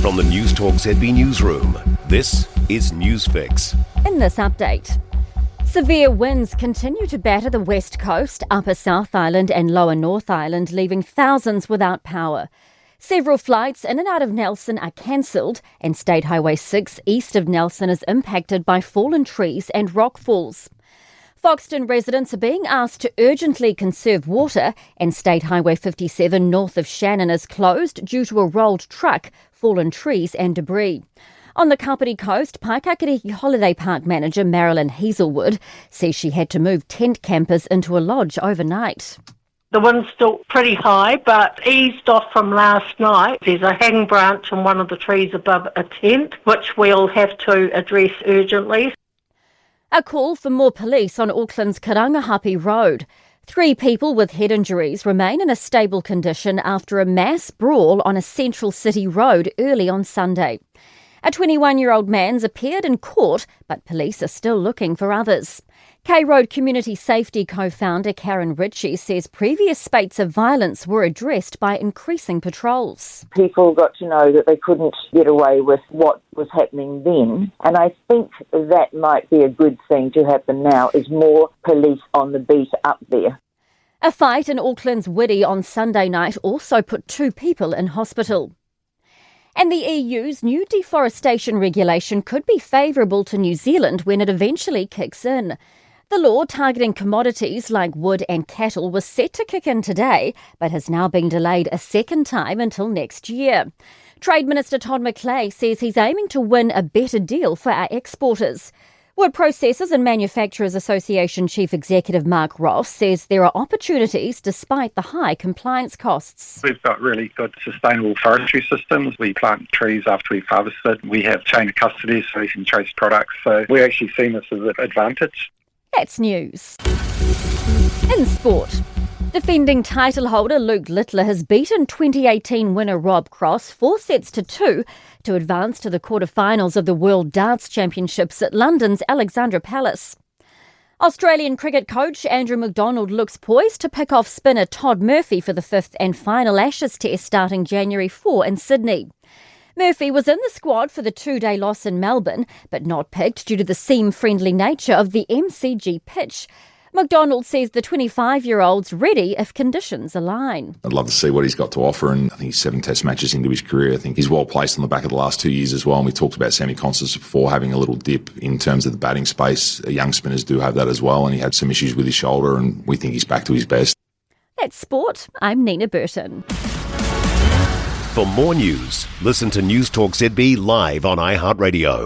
From the Newstalk ZB newsroom, this is Newsfix. In this update, severe winds continue to batter the West Coast, Upper South Island and Lower North Island, leaving thousands without power. Several flights in and out of Nelson are cancelled, and State Highway 6 east of Nelson is impacted by fallen trees and rockfalls. Foxton residents are being asked to urgently conserve water, and State Highway 57 north of Shannon is closed due to a rolled truck, fallen trees and debris. On the Kapiti coast, Paikakiriki Holiday Park manager Marilyn Hazelwood says she had to move tent campers into a lodge overnight. The wind's still pretty high, but eased off from last night. There's a hang branch in one of the trees above a tent, which we'll have to address urgently. A call for more police on Auckland's Karangahape Road. 3 people with head injuries remain in a stable condition after a mass brawl on a central city road early on Sunday. A 21-year-old man's appeared in court, but police are still looking for others. K-Road Community Safety co-founder Karen Ritchie says previous spates of violence were addressed by increasing patrols. People got to know that they couldn't get away with what was happening then, and I think that might be a good thing to happen now, is more police on the beat up there. A fight in Auckland's Widdy on Sunday night also put 2 people in hospital. And the EU's new deforestation regulation could be favourable to New Zealand when it eventually kicks in. The law targeting commodities like wood and cattle was set to kick in today, but has now been delayed a second time until next year. Trade Minister Todd McClay says he's aiming to win a better deal for our exporters. Wood Processors and Manufacturers Association Chief Executive Mark Ross says there are opportunities despite the high compliance costs. We've got really good sustainable forestry systems. We plant trees after we've harvested. We have chain of custody so we can trace products. So we're actually seeing this as an advantage. That's news. In sport, defending title holder Luke Littler has beaten 2018 winner Rob Cross 4-2 to advance to the quarterfinals of the World Darts Championships at London's Alexandra Palace. Australian cricket coach Andrew McDonald looks poised to pick off spinner Todd Murphy for the 5th and final Ashes test starting January 4 in Sydney. Murphy was in the squad for the 2-day loss in Melbourne, but not picked due to the seam-friendly nature of the MCG pitch. McDonald says the 25-year-old's ready if conditions align. I'd love to see what he's got to offer, and I think he's 7 test matches into his career. I think he's well placed on the back of the last 2 years as well, and we talked about Sammy Constance before having a little dip in terms of the batting space. Young spinners do have that as well, and he had some issues with his shoulder, and we think he's back to his best. That's sport. I'm Nina Burton. For more news, listen to Newstalk ZB live on iHeartRadio.